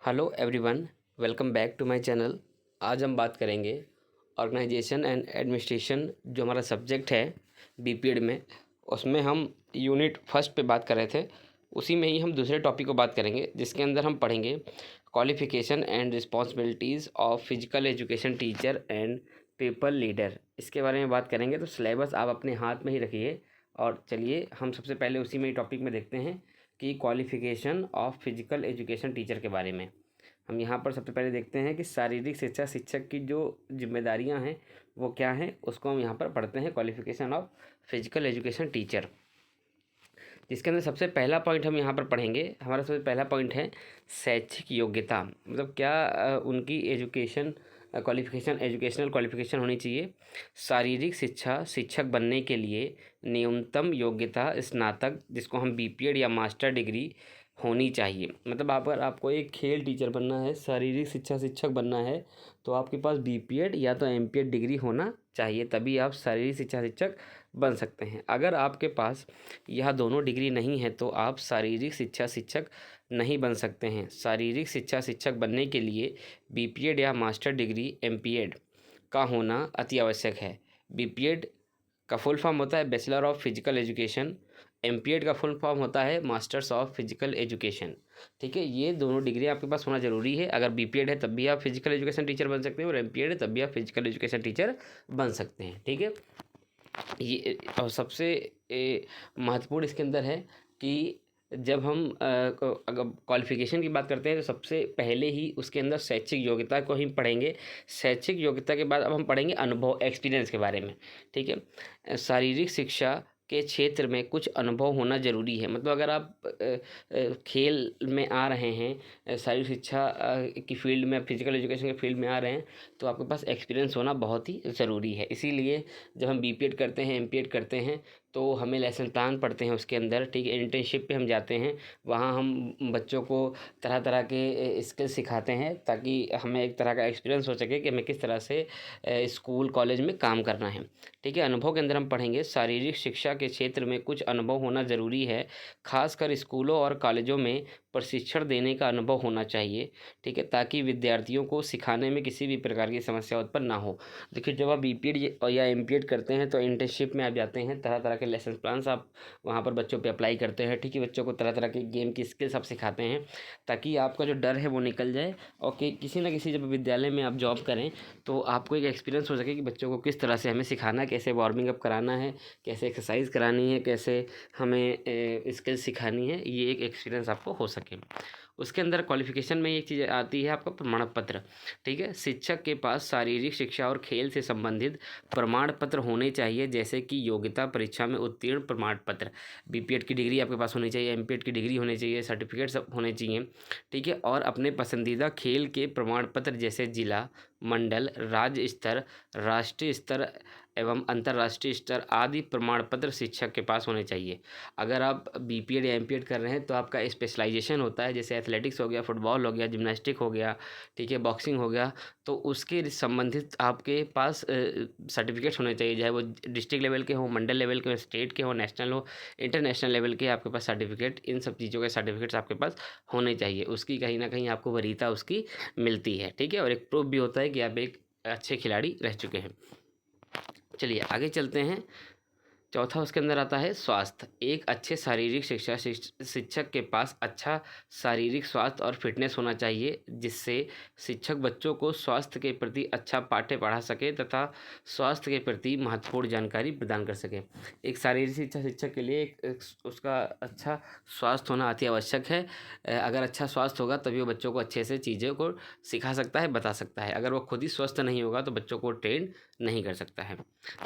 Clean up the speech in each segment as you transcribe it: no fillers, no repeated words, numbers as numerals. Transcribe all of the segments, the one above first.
Hello everyone, welcome back to my channel. आज हम बात करेंगे ऑर्गेनाइजेशन एंड एडमिनिस्ट्रेशन, जो हमारा सब्जेक्ट है बीपीएड में। उसमें हम यूनिट फर्स्ट पे बात कर रहे थे, उसी में ही हम दूसरे टॉपिक को बात करेंगे, जिसके अंदर हम पढ़ेंगे qualification and responsibilities of physical education teacher and paper leader. इसके बारे में बात करेंगे। तो सिलेबस आप अपने हाथ में ही रखिए और चलिए हम सबसे पहले उसी में ही टॉपिक में देखते हैं कि qualification of physical education teacher के बारे में। हम यहाँ पर सबसे पहले देखते हैं कि शारीरिक शिक्षा शिक्षक की जो जिम्मेदारियाँ हैं वो क्या हैं, उसको हम यहाँ पर पढ़ते हैं। Qualification of physical education teacher, जिसके अंदर सबसे पहला पॉइंट हम यहाँ पर पढ़ेंगे। हमारा सबसे पहला पॉइंट है शैक्षिक योग्यता। मतलब क्या उनकी एजुकेशन क्वालिफ़िकेशन, एजुकेशनल क्वालिफ़िकेशन होनी चाहिए। शारीरिक शिक्षा शिक्षक बनने के लिए न्यूनतम योग्यता स्नातक, जिसको हम बीपीएड या मास्टर डिग्री होनी चाहिए। मतलब अगर आपको एक खेल टीचर बनना है, शारीरिक शिक्षा शिक्षक बनना है, तो आपके पास बीपीएड या तो एमपीएड डिग्री होना चाहिए, तभी आप शारीरिक शिक्षा शिक्षक बन सकते हैं। अगर आपके पास यह दोनों डिग्री नहीं है तो आप शारीरिक शिक्षा शिक्षक नहीं बन सकते हैं। शारीरिक शिक्षा शिक्षक बनने के लिए बीपीएड या मास्टर डिग्री एमपीएड का होना अति आवश्यक है। बीपीएड का फुल फॉर्म होता है bachelor of physical education, MPEd का फुल फॉर्म होता है मास्टर्स ऑफ फिजिकल एजुकेशन। ठीक है, ये दोनों डिग्री आपके पास होना जरूरी है। अगर बीपीएड है तब भी आप फिजिकल एजुकेशन टीचर बन सकते हैं, और एमपीएड है तब भी आप फिजिकल एजुकेशन टीचर बन सकते हैं। ठीक है, ये और सबसे महत्वपूर्ण इसके अंदर है कि जब हम अगर क्वालिफ़िकेशन की बात करते हैं तो सबसे पहले ही उसके अंदर शैक्षिक योग्यता को ही पढ़ेंगे। शैक्षिक योग्यता के बाद अब हम पढ़ेंगे अनुभव, एक्सपीरियंस के बारे में। ठीक है, शारीरिक शिक्षा के क्षेत्र में कुछ अनुभव होना ज़रूरी है। मतलब अगर आप खेल में आ रहे हैं, शारीरिक शिक्षा की फील्ड में, फिजिकल एजुकेशन के फील्ड में आ रहे हैं, तो आपके पास एक्सपीरियंस होना बहुत ही ज़रूरी है। इसीलिए जब हम बीपीएड करते हैं, एमपीएड करते हैं, तो हमें लेसन प्लान पढ़ते हैं उसके अंदर। ठीक है, इंटर्नशिप पे हम जाते हैं, वहाँ हम बच्चों को तरह तरह के स्किल सिखाते हैं, ताकि हमें एक तरह का एक्सपीरियंस हो सके कि हमें किस तरह से स्कूल कॉलेज में काम करना है। ठीक है, अनुभव के अंदर हम पढ़ेंगे शारीरिक शिक्षा के क्षेत्र में कुछ अनुभव होना ज़रूरी है। खासकर स्कूलों और कॉलेजों में प्रशिक्षण देने का अनुभव होना चाहिए। ठीक है, ताकि विद्यार्थियों को सिखाने में किसी भी प्रकार की समस्या उत्पन्न ना हो। देखिए, जब आप बीपीएड या एमपीएड करते हैं तो इंटर्नशिप में आप जाते हैं, तरह तरह के लेसन प्लान्स आप वहाँ पर बच्चों पे अप्लाई करते हैं। ठीक है, बच्चों को तरह तरह के गेम की स्किल्स आप सिखाते हैं, ताकि आपका जो डर है वो निकल जाए, और कि किसी न किसी जब विद्यालय में आप जॉब करें तो आपको एक एक्सपीरियंस हो सके कि बच्चों को किस तरह से हमें सिखाना है, कैसे वार्मिंग अप कराना है, कैसे एक्सरसाइज करानी है, कैसे हमें स्किल्स सिखानी है, ये एक एक्सपीरियंस आपको हो सके। उसके अंदर क्वालिफ़िकेशन में एक चीज़ आती है आपका प्रमाण पत्र। ठीक है, शिक्षक के पास शारीरिक शिक्षा और खेल से संबंधित प्रमाण पत्र होने चाहिए, जैसे कि योग्यता परीक्षा में उत्तीर्ण प्रमाण पत्र। बीपीएड की डिग्री आपके पास होनी चाहिए, एमपीएड की डिग्री होनी चाहिए, सर्टिफिकेट सब होने चाहिए। ठीक है, और अपने पसंदीदा खेल के प्रमाण पत्र जैसे जिला, मंडल, राज्य स्तर, राष्ट्रीय स्तर एवं अंतर्राष्ट्रीय स्तर आदि प्रमाण पत्र शिक्षक के पास होने चाहिए। अगर आप बीपीएड या एमपीएड कर रहे हैं तो आपका स्पेशलाइजेशन होता है, जैसे एथलेटिक्स हो गया, फुटबॉल हो गया, जिम्नास्टिक हो गया, ठीक है, बॉक्सिंग हो गया, तो उसके संबंधित आपके पास सर्टिफिकेट्स होने चाहिए, चाहे वो डिस्ट्रिक्ट लेवल के हो, मंडल लेवल के हो, स्टेट के हो, नेशनल हो, इंटरनेशनल लेवल के आपके पास सर्टिफिकेट, इन सब चीज़ों के सर्टिफिकेट्स आपके पास होने चाहिए। उसकी कहीं ना कहीं आपको वरीयता उसकी मिलती है। ठीक है, और एक प्रूफ भी होता है कि आप एक अच्छे खिलाड़ी रह चुके हैं। चलिए आगे चलते हैं। चौथा उसके अंदर आता है स्वास्थ्य। एक अच्छे शारीरिक शिक्षा शिक्षक के पास अच्छा शारीरिक स्वास्थ्य और फिटनेस होना चाहिए, जिससे शिक्षक बच्चों को स्वास्थ्य के प्रति अच्छा पाठ्य पढ़ा सके तथा स्वास्थ्य के प्रति महत्वपूर्ण जानकारी प्रदान कर सके। एक शारीरिक शिक्षा शिक्षक के लिए उसका अच्छा स्वास्थ्य होना अति आवश्यक है। अगर अच्छा स्वास्थ्य होगा तभी वो बच्चों को अच्छे से चीज़ों को सिखा सकता है, बता सकता है। अगर वो खुद ही स्वस्थ नहीं होगा तो बच्चों को ट्रेन नहीं कर सकता है।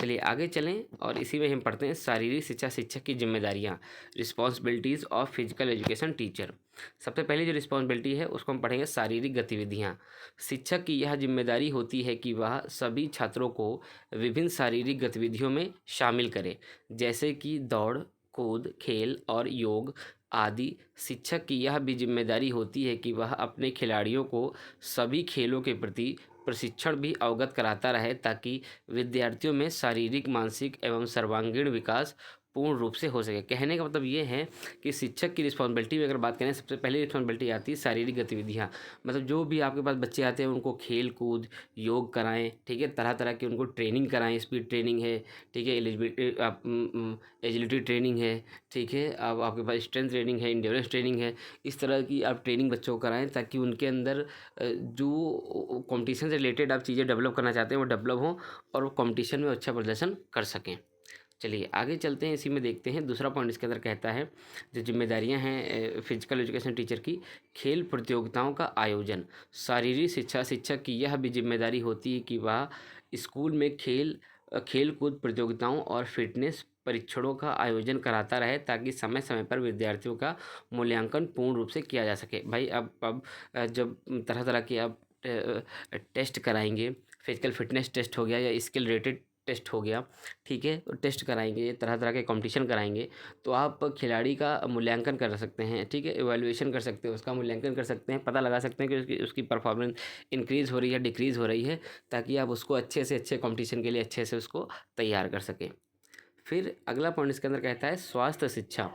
चलिए आगे चलें, और इसी में हम पढ़ते हैं शारीरिक शिक्षा शिक्षक की जिम्मेदारियाँ, responsibilities of physical education teacher. सबसे पहली जो रिस्पॉन्सिबिलिटी है उसको हम पढ़ेंगे शारीरिक गतिविधियाँ। शिक्षक की यह जिम्मेदारी होती है कि वह सभी छात्रों को विभिन्न शारीरिक गतिविधियों में शामिल करे, जैसे कि दौड़, कूद, खेल और योग आदि। शिक्षक की यह भी जिम्मेदारी होती है कि वह अपने खिलाड़ियों को सभी खेलों के प्रति प्रशिक्षण भी अवगत कराता रहे, ताकि विद्यार्थियों में शारीरिक, मानसिक एवं सर्वांगीण विकास पूर्ण रूप से हो सके। कहने का मतलब ये है कि शिक्षक की रिस्पॉन्सिबिलिटी में अगर बात करें, सबसे पहली रिस्पॉन्सिबिलिटी आती है शारीरिक गतिविधियाँ। मतलब जो भी आपके पास बच्चे आते हैं उनको खेल कूद, योग कराएँ, ठीक है, तरह तरह की उनको ट्रेनिंग कराएँ, स्पीड ट्रेनिंग है, ठीक है, एजिलिटी ट्रेनिंग है, ठीक है, अब आपके पास स्ट्रेंथ ट्रेनिंग है, इंड्योरेंस ट्रेनिंग है। इस तरह की आप ट्रेनिंग बच्चों को कराएँ ताकि उनके अंदर जो कॉम्पिटिशन से रिलेटेड आप चीज़ें डेवलप करना चाहते हैं वो डेवलप हों और वो कॉम्पिटिशन में अच्छा प्रदर्शन कर सकें। चलिए आगे चलते हैं, इसी में देखते हैं दूसरा पॉइंट इसके अंदर कहता है जो जिम्मेदारियां हैं फिजिकल एजुकेशन टीचर की, खेल प्रतियोगिताओं का आयोजन। शारीरिक शिक्षक की यह भी जिम्मेदारी होती है कि वह स्कूल में खेल कूद प्रतियोगिताओं और फिटनेस परीक्षणों का आयोजन कराता रहे ताकि समय समय पर विद्यार्थियों का मूल्यांकन पूर्ण रूप से किया जा सके। भाई अब जब तरह तरह के आप टेस्ट कराएंगे, फिजिकल फिटनेस टेस्ट हो गया या स्किल रेटेड टेस्ट हो गया, ठीक है, टेस्ट कराएंगे, तरह तरह के कंपटीशन कराएंगे, तो आप खिलाड़ी का मूल्यांकन कर सकते हैं, ठीक है, इवैल्यूएशन कर सकते हैं, उसका मूल्यांकन कर सकते हैं, पता लगा सकते हैं कि उसकी परफॉर्मेंस इंक्रीज़ हो रही है, डिक्रीज़ हो रही है, ताकि आप उसको अच्छे से अच्छे कंपटीशन के लिए अच्छे से उसको तैयार कर सकें। फिर अगला पॉइंट इसके अंदर कहता है स्वास्थ्य शिक्षा।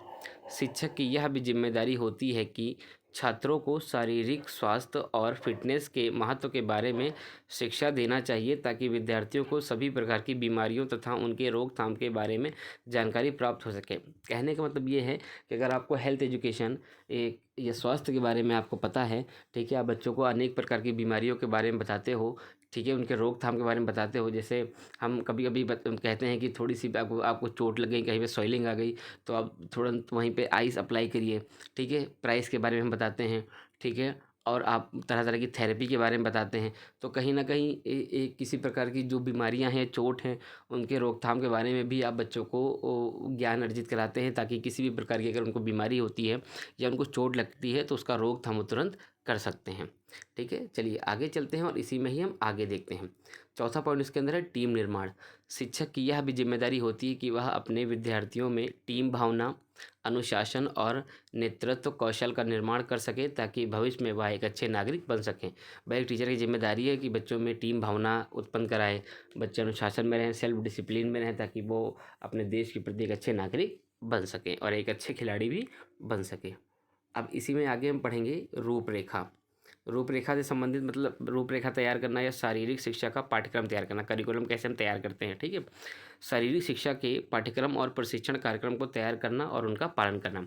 शिक्षक की यह भी जिम्मेदारी होती है कि छात्रों को शारीरिक स्वास्थ्य और फिटनेस के महत्व के बारे में शिक्षा देना चाहिए ताकि विद्यार्थियों को सभी प्रकार की बीमारियों तथा उनके रोकथाम के बारे में जानकारी प्राप्त हो सके। कहने का मतलब ये है कि अगर आपको हेल्थ एजुकेशन एक या स्वास्थ्य के बारे में आपको पता है, ठीक है, आप बच्चों को अनेक प्रकार की बीमारियों के बारे में बताते हो, ठीक है, उनके रोकथाम के बारे में बताते हो। जैसे हम कभी कभी कहते हैं कि थोड़ी सी आपको चोट लग गई, कहीं पे स्वेलिंग आ गई, तो आप तुरंत वहीं पे आइस अप्लाई करिए, ठीक है, प्राइस के बारे में हम बताते हैं, ठीक है, और आप तरह तरह की थेरेपी के बारे में बताते हैं। तो कहीं ना कहीं किसी प्रकार की जो बीमारियां हैं, चोट हैं, उनके रोकथाम के बारे में भी आप बच्चों को ज्ञान अर्जित कराते हैं ताकि किसी भी प्रकार की अगर उनको बीमारी होती है या उनको चोट लगती है तो उसका रोकथाम वो तुरंत कर सकते हैं। ठीक है, चलिए आगे चलते हैं और इसी में ही हम आगे देखते हैं। चौथा पॉइंट इसके अंदर है टीम निर्माण। शिक्षक की यह भी जिम्मेदारी होती है कि वह अपने विद्यार्थियों में टीम भावना, अनुशासन और नेतृत्व कौशल का निर्माण कर सके ताकि भविष्य में वह एक अच्छे नागरिक बन सकें। वह एक टीचर की जिम्मेदारी है कि बच्चों में टीम भावना उत्पन्न कराए, बच्चे अनुशासन में रहें, सेल्फ डिसिप्लिन में रहें, ताकि वो अपने देश के प्रति एक अच्छे नागरिक बन सकें और एक अच्छे खिलाड़ी भी बन सकें। अब इसी में आगे हम पढ़ेंगे रूपरेखा। रूपरेखा से संबंधित मतलब रूपरेखा तैयार करना या शारीरिक शिक्षा का पाठ्यक्रम तैयार करना, करिकुलम कैसे हम तैयार करते हैं, ठीक है। शारीरिक शिक्षा के पाठ्यक्रम और प्रशिक्षण कार्यक्रम को तैयार करना और उनका पालन करना।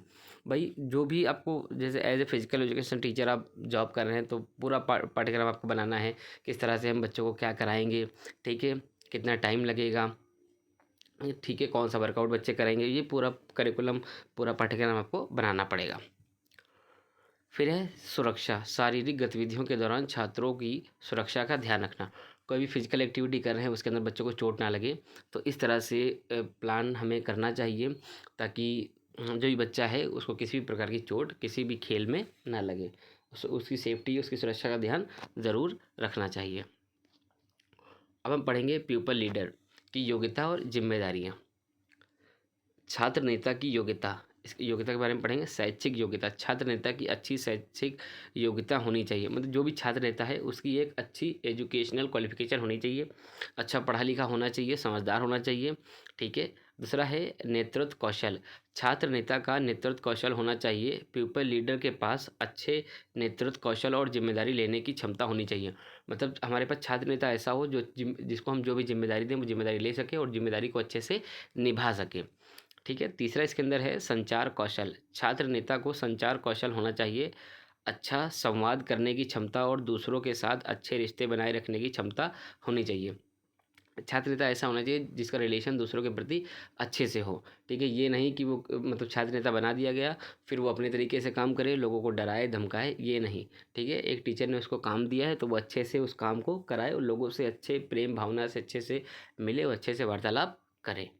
भाई जो भी आपको जैसे as a physical education teacher आप जॉब कर रहे हैं तो पूरा पाठ्यक्रम आपको बनाना है, किस तरह से हम बच्चों को क्या कराएंगे, ठीक है, कितना टाइम लगेगा, ठीक है, कौन सा वर्कआउट बच्चे करेंगे, ये पूरा करिकुलम, पूरा पाठ्यक्रम आपको बनाना पड़ेगा। फिर है सुरक्षा। शारीरिक गतिविधियों के दौरान छात्रों की सुरक्षा का ध्यान रखना। कोई भी फिजिकल एक्टिविटी कर रहे हैं उसके अंदर बच्चों को चोट ना लगे, तो इस तरह से प्लान हमें करना चाहिए ताकि जो भी बच्चा है उसको किसी भी प्रकार की चोट किसी भी खेल में ना लगे। उसकी सेफ्टी, उसकी सुरक्षा का ध्यान ज़रूर रखना चाहिए। अब हम पढ़ेंगे प्यूपल लीडर की योग्यता और जिम्मेदारियाँ। छात्र नेता की योग्यता, इसकी योग्यता के बारे में पढ़ेंगे। शैक्षिक योग्यता, छात्र नेता की अच्छी शैक्षिक योग्यता होनी चाहिए, मतलब जो भी छात्र नेता है उसकी एक अच्छी एजुकेशनल क्वालिफिकेशन होनी चाहिए, अच्छा पढ़ा लिखा होना चाहिए, समझदार होना चाहिए, ठीक है। दूसरा है नेतृत्व कौशल। छात्र नेता का नेतृत्व कौशल होना चाहिए। पीपल लीडर के पास अच्छे नेतृत्व कौशल और जिम्मेदारी लेने की क्षमता होनी चाहिए। मतलब हमारे पास छात्र नेता ऐसा हो जो जिसको हम जो भी जिम्मेदारी दें वो जिम्मेदारी ले सके और जिम्मेदारी को अच्छे से निभा सके, ठीक है। तीसरा इसके अंदर है संचार कौशल। छात्र नेता को संचार कौशल होना चाहिए, अच्छा संवाद करने की क्षमता और दूसरों के साथ अच्छे रिश्ते बनाए रखने की क्षमता होनी चाहिए। छात्र नेता ऐसा होना चाहिए जिसका रिलेशन दूसरों के प्रति अच्छे से हो, ठीक है। ये नहीं कि वो मतलब छात्र नेता बना दिया गया फिर वो अपने तरीके से काम करे, लोगों को डराए धमकाए, ये नहीं, ठीक है। एक टीचर ने उसको काम दिया है तो वो अच्छे से उस काम को कराए और लोगों से अच्छे प्रेम भावना से अच्छे से मिले और अच्छे से वार्तालाप करे,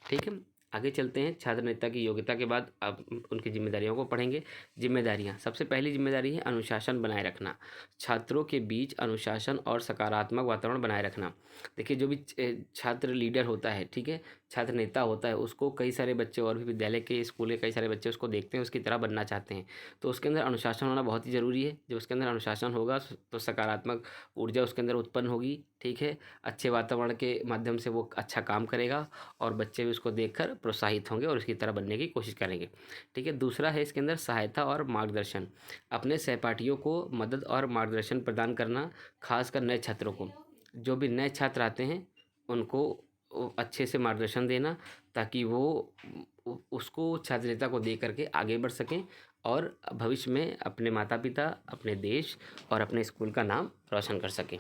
ठीक है। आगे चलते हैं। छात्र नेता की योग्यता के बाद अब उनकी जिम्मेदारियों को पढ़ेंगे। जिम्मेदारियां, सबसे पहली जिम्मेदारी है अनुशासन बनाए रखना। छात्रों के बीच अनुशासन और सकारात्मक वातावरण बनाए रखना। देखिए जो भी छात्र लीडर होता है, ठीक है, छात्र नेता होता है उसको कई सारे बच्चे और भी विद्यालय के स्कूल के कई सारे बच्चे उसको देखते हैं, उसकी तरह बनना चाहते हैं। तो उसके अंदर अनुशासन होना बहुत ही ज़रूरी है। जब उसके अंदर अनुशासन होगा तो सकारात्मक ऊर्जा उसके अंदर उत्पन्न होगी, ठीक है। अच्छे वातावरण के माध्यम से वो अच्छा काम करेगा और बच्चे भी उसको देखकर प्रोत्साहित होंगे और उसकी तरह बनने की कोशिश करेंगे, ठीक है। दूसरा है इसके अंदर सहायता और मार्गदर्शन। अपने सहपाठियों को मदद और मार्गदर्शन प्रदान करना, खासकर नए छात्रों को। जो भी नए छात्र आते हैं उनको अच्छे से मार्गदर्शन देना ताकि वो उसको छात्र नेता को देख करके आगे बढ़ सकें और भविष्य में अपने माता पिता, अपने देश और अपने स्कूल का नाम रोशन कर सकें।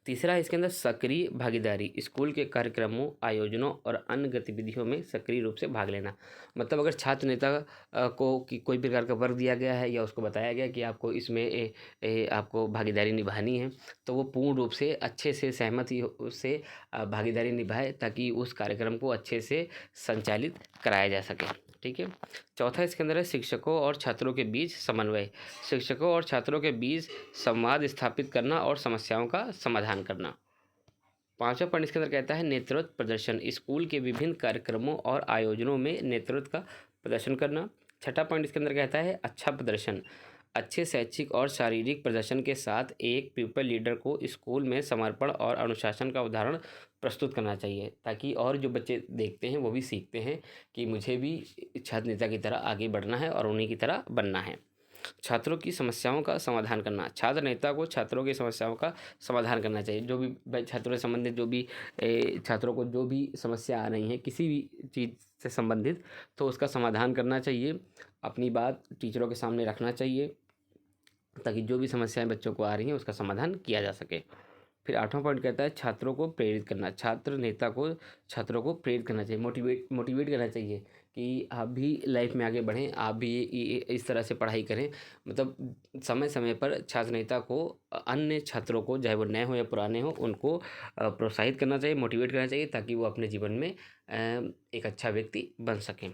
तीसरा है इसके अंदर सक्रिय भागीदारी। स्कूल के कार्यक्रमों, आयोजनों और अन्य गतिविधियों में सक्रिय रूप से भाग लेना। मतलब अगर छात्र नेता को कोई प्रकार का वर्क दिया गया है या उसको बताया गया कि आपको इसमें आपको भागीदारी निभानी है, तो वो पूर्ण रूप से अच्छे से सहमति से भागीदारी निभाए ताकि उस कार्यक्रम को अच्छे से संचालित कराया जा सके, ठीक है। चौथा इसके अंदर है शिक्षकों और छात्रों के बीच समन्वय। शिक्षकों और छात्रों के बीच संवाद स्थापित करना और समस्याओं का समाधान करना। पांचवा पॉइंट इसके अंदर कहता है नेतृत्व प्रदर्शन। स्कूल के विभिन्न कार्यक्रमों और आयोजनों में नेतृत्व का प्रदर्शन करना। छठा पॉइंट इसके अंदर कहता है अच्छा प्रदर्शन। अच्छे शैक्षिक और शारीरिक प्रदर्शन के साथ एक पीपल लीडर को स्कूल में समर्पण और अनुशासन का उदाहरण प्रस्तुत करना चाहिए ताकि और जो बच्चे देखते हैं वो भी सीखते हैं कि मुझे भी छात्र नेता की तरह आगे बढ़ना है और उन्हीं की तरह बनना है। छात्रों की समस्याओं का समाधान करना। छात्र नेता को छात्रों की समस्याओं का समाधान करना चाहिए। जो भी छात्रों से संबंधित जो भी छात्रों को जो भी समस्या आ रही है किसी भी चीज़ से संबंधित, तो उसका समाधान करना चाहिए। अपनी बात टीचरों के सामने रखना चाहिए ताकि जो भी समस्याएं बच्चों को आ रही हैं उसका समाधान किया जा सके। फिर आठवां पॉइंट कहता है छात्रों को प्रेरित करना। छात्र नेता को छात्रों को प्रेरित करना चाहिए, मोटिवेट करना चाहिए कि आप भी लाइफ में आगे बढ़ें, आप भी इस तरह से पढ़ाई करें। मतलब समय समय पर छात्र नेता को अन्य छात्रों को, चाहे वो नए हों या पुराने हों, उनको प्रोत्साहित करना चाहिए, मोटिवेट करना चाहिए ताकि वो अपने जीवन में एक अच्छा व्यक्ति बन सकें।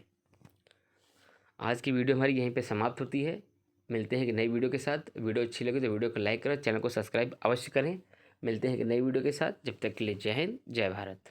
आज की वीडियो हमारी यहीं पे समाप्त होती है। मिलते हैं कि नई वीडियो के साथ। वीडियो अच्छी लगे तो वीडियो को लाइक करें, चैनल को सब्सक्राइब अवश्य करें। मिलते हैं कि नई वीडियो के साथ। जब तक के लिए जय हिंद, जय भारत।